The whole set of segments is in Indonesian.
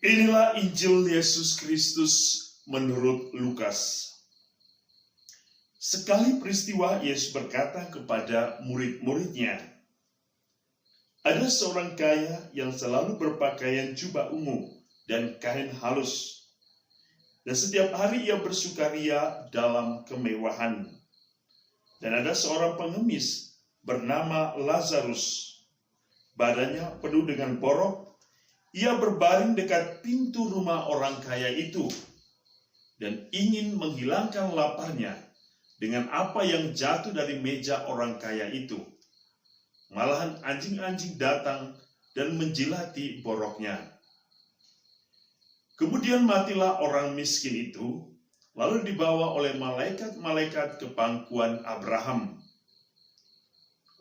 Inilah Injil Yesus Kristus menurut Lukas. Sekali peristiwa Yesus berkata kepada murid-muridnya, ada seorang kaya yang selalu berpakaian jubah ungu dan kain halus. Dan setiap hari ia bersukaria dalam kemewahan. Dan ada seorang pengemis bernama Lazarus. Badannya penuh dengan borok. Ia berbaring dekat pintu rumah orang kaya itu dan ingin menghilangkan laparnya dengan apa yang jatuh dari meja orang kaya itu. Malahan anjing-anjing datang dan menjilati boroknya. Kemudian matilah orang miskin itu, lalu dibawa oleh malaikat-malaikat ke pangkuan Abraham.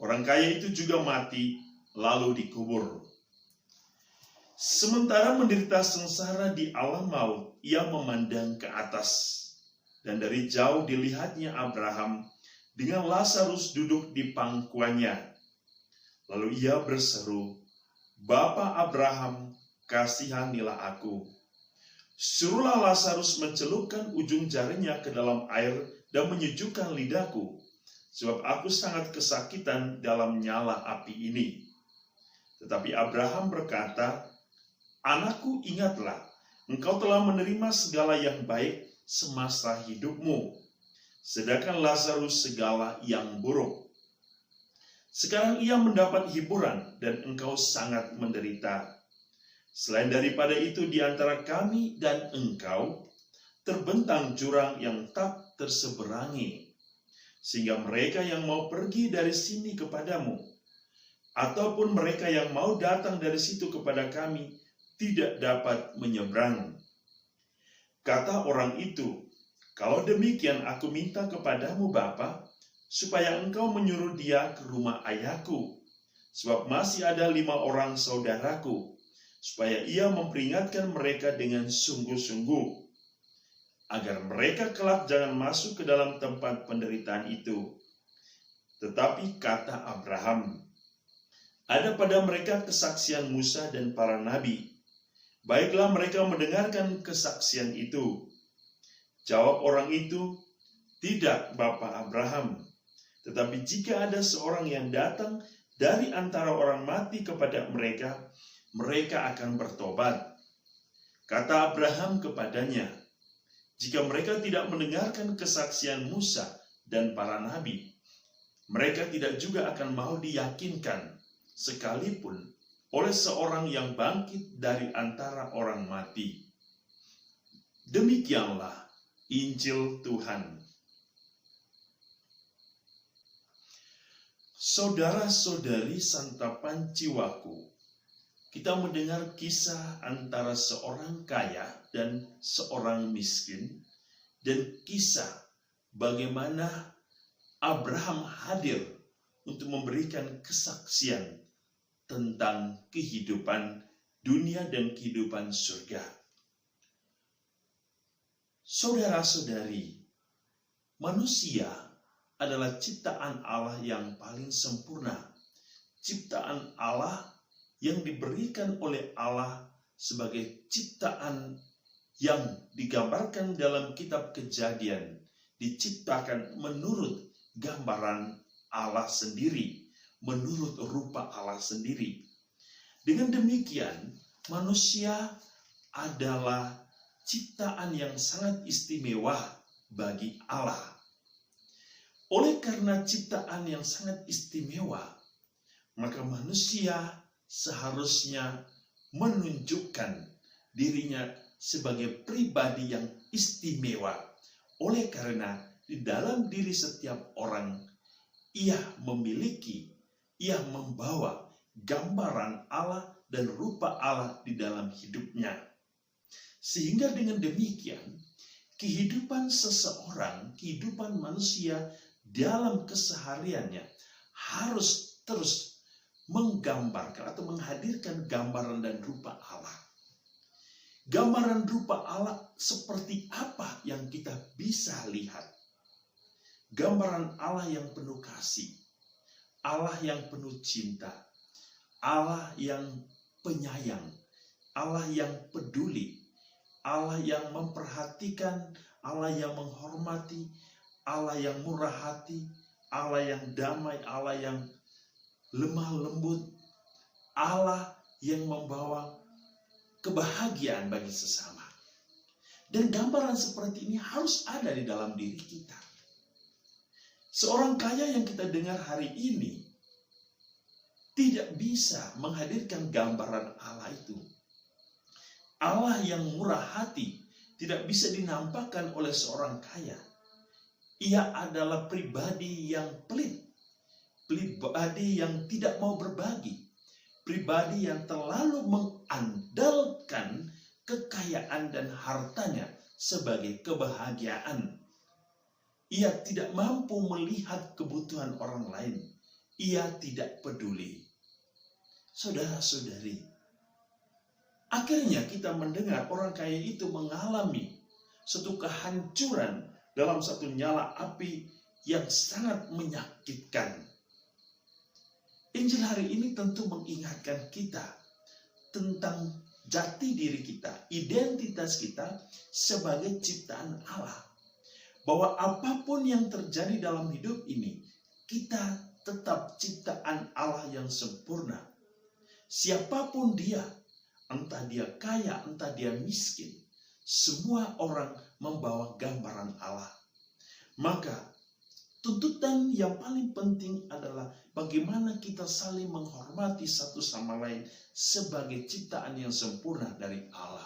Orang kaya itu juga mati, lalu dikubur. Sementara menderita sengsara di alam maut, ia memandang ke atas. Dan dari jauh dilihatnya Abraham dengan Lazarus duduk di pangkuannya. Lalu ia berseru, "Bapa Abraham, kasihanilah aku. Suruhlah Lazarus mencelupkan ujung jarinya ke dalam air dan menyejukkan lidahku, sebab aku sangat kesakitan dalam nyala api ini." Tetapi Abraham berkata, "Anakku, ingatlah, engkau telah menerima segala yang baik semasa hidupmu, sedangkan Lazarus segala yang buruk. Sekarang ia mendapat hiburan dan engkau sangat menderita. Selain daripada itu, di antara kami dan engkau terbentang jurang yang tak terseberangi, sehingga mereka yang mau pergi dari sini kepadamu, ataupun mereka yang mau datang dari situ kepada kami, tidak dapat menyeberang." Kata orang itu, "Kalau demikian aku minta kepadamu Bapa, supaya engkau menyuruh dia ke rumah ayahku, sebab masih ada 5 orang saudaraku, supaya ia memperingatkan mereka dengan sungguh-sungguh, agar mereka kelak jangan masuk ke dalam tempat penderitaan itu." Tetapi kata Abraham, "Ada pada mereka kesaksian Musa dan para nabi. Baiklah mereka mendengarkan kesaksian itu." Jawab orang itu, "Tidak, Bapa Abraham. Tetapi jika ada seorang yang datang dari antara orang mati kepada mereka, mereka akan bertobat." Kata Abraham kepadanya, "Jika mereka tidak mendengarkan kesaksian Musa dan para nabi, mereka tidak juga akan mau diyakinkan, sekalipun oleh seorang yang bangkit dari antara orang mati." Demikianlah Injil Tuhan. Saudara-saudari santapan jiwaku, kita mendengar kisah antara seorang kaya dan seorang miskin, dan kisah bagaimana Abraham hadir untuk memberikan kesaksian tentang kehidupan dunia dan kehidupan surga. Saudara-saudari, manusia adalah ciptaan Allah yang paling sempurna. Ciptaan Allah yang diberikan oleh Allah sebagai ciptaan yang digambarkan dalam kitab Kejadian, diciptakan menurut gambaran Allah sendiri, menurut rupa Allah sendiri. Dengan demikian, manusia adalah ciptaan yang sangat istimewa bagi Allah. Oleh karena ciptaan yang sangat istimewa, maka manusia seharusnya menunjukkan dirinya sebagai pribadi yang istimewa. Oleh karena di dalam diri setiap orang, ia membawa gambaran Allah dan rupa Allah di dalam hidupnya. Sehingga dengan demikian, kehidupan seseorang, kehidupan manusia dalam kesehariannya harus terus menggambarkan atau menghadirkan gambaran dan rupa Allah. Gambaran rupa Allah seperti apa yang kita bisa lihat? Gambaran Allah yang penuh kasih, Allah yang penuh cinta, Allah yang penyayang, Allah yang peduli, Allah yang memperhatikan, Allah yang menghormati, Allah yang murah hati, Allah yang damai, Allah yang lemah lembut, Allah yang membawa kebahagiaan bagi sesama. Dan gambaran seperti ini harus ada di dalam diri kita. Seorang kaya yang kita dengar hari ini tidak bisa menghadirkan gambaran Allah itu. Allah yang murah hati tidak bisa dinampakkan oleh seorang kaya. Ia adalah pribadi yang pelit, pribadi yang tidak mau berbagi, pribadi yang terlalu mengandalkan kekayaan dan hartanya sebagai kebahagiaan. Ia tidak mampu melihat kebutuhan orang lain. Ia tidak peduli. Saudara-saudari, akhirnya kita mendengar orang kaya itu mengalami suatu kehancuran dalam satu nyala api yang sangat menyakitkan. Injil hari ini tentu mengingatkan kita tentang jati diri kita, identitas kita sebagai ciptaan Allah. Bahwa apapun yang terjadi dalam hidup ini, kita tetap ciptaan Allah yang sempurna. Siapapun dia, entah dia kaya, entah dia miskin, semua orang membawa gambaran Allah. Maka tuntutan yang paling penting adalah bagaimana kita saling menghormati satu sama lain sebagai ciptaan yang sempurna dari Allah.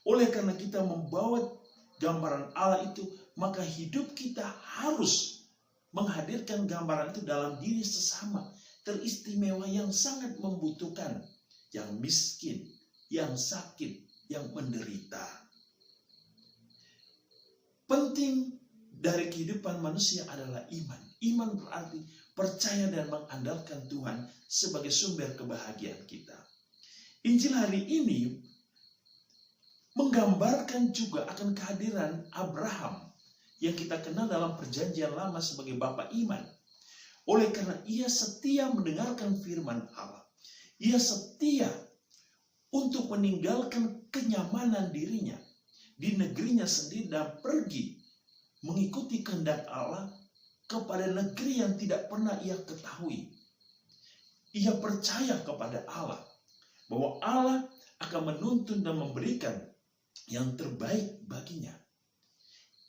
Oleh karena kita membawa gambaran Allah itu, maka hidup kita harus menghadirkan gambaran itu dalam diri sesama, teristimewa yang sangat membutuhkan, yang miskin, yang sakit, yang menderita. Penting dari kehidupan manusia adalah iman. Iman berarti percaya dan mengandalkan Tuhan sebagai sumber kebahagiaan kita. Injil hari ini menggambarkan juga akan kehadiran Abraham yang kita kenal dalam perjanjian lama sebagai bapa iman. Oleh karena ia setia mendengarkan firman Allah. Ia setia untuk meninggalkan kenyamanan dirinya di negerinya sendiri dan pergi mengikuti kehendak Allah kepada negeri yang tidak pernah ia ketahui. Ia percaya kepada Allah bahwa Allah akan menuntun dan memberikan yang terbaik baginya.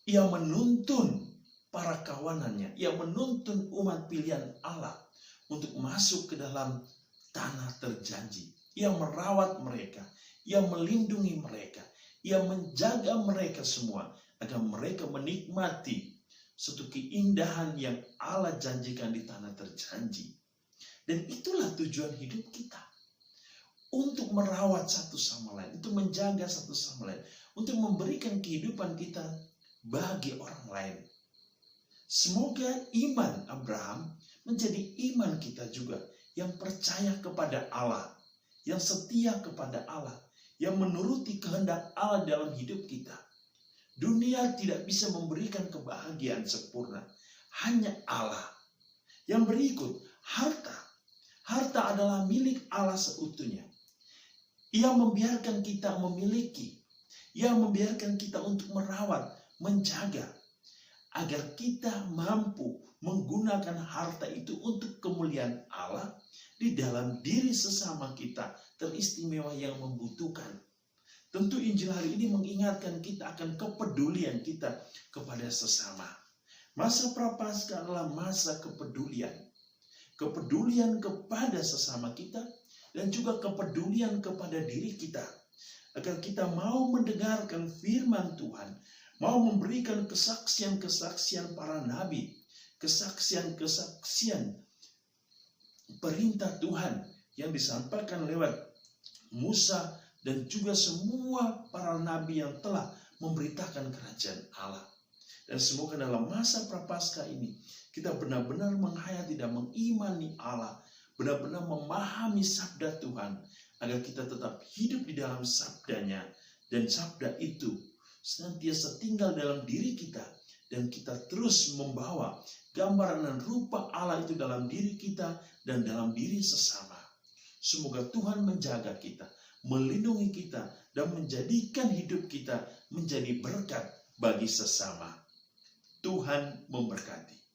Ia menuntun para kawanannya, ia menuntun umat pilihan Allah untuk masuk ke dalam tanah terjanji. Ia merawat mereka, ia melindungi mereka, ia menjaga mereka semua agar mereka menikmati suatu keindahan yang Allah janjikan di tanah terjanji. Dan itulah tujuan hidup kita. Untuk merawat satu sama lain, untuk menjaga satu sama lain, untuk memberikan kehidupan kita bagi orang lain. Semoga iman Abraham menjadi iman kita juga, yang percaya kepada Allah, yang setia kepada Allah, yang menuruti kehendak Allah dalam hidup kita. Dunia tidak bisa memberikan kebahagiaan sempurna, hanya Allah. Yang berikut, harta. Harta adalah milik Allah seutuhnya. Ia membiarkan kita memiliki. Ia membiarkan kita untuk merawat, menjaga. Agar kita mampu menggunakan harta itu untuk kemuliaan Allah di dalam diri sesama kita, teristimewa yang membutuhkan. Tentu Injil hari ini mengingatkan kita akan kepedulian kita kepada sesama. Masa Prapaskah adalah masa kepedulian. Kepedulian kepada sesama kita dan juga kepedulian kepada diri kita. Agar kita mau mendengarkan firman Tuhan, mau memberikan kesaksian-kesaksian para nabi, kesaksian-kesaksian perintah Tuhan yang disampaikan lewat Musa dan juga semua para nabi yang telah memberitakan kerajaan Allah. Dan semoga dalam masa Prapaskah ini kita benar-benar menghayati dan mengimani Allah, benar-benar memahami sabda Tuhan, agar kita tetap hidup di dalam sabdanya, dan sabda itu senantiasa tinggal dalam diri kita, dan kita terus membawa gambaran dan rupa Allah itu dalam diri kita dan dalam diri sesama. Semoga Tuhan menjaga kita, melindungi kita, dan menjadikan hidup kita menjadi berkat bagi sesama. Tuhan memberkati.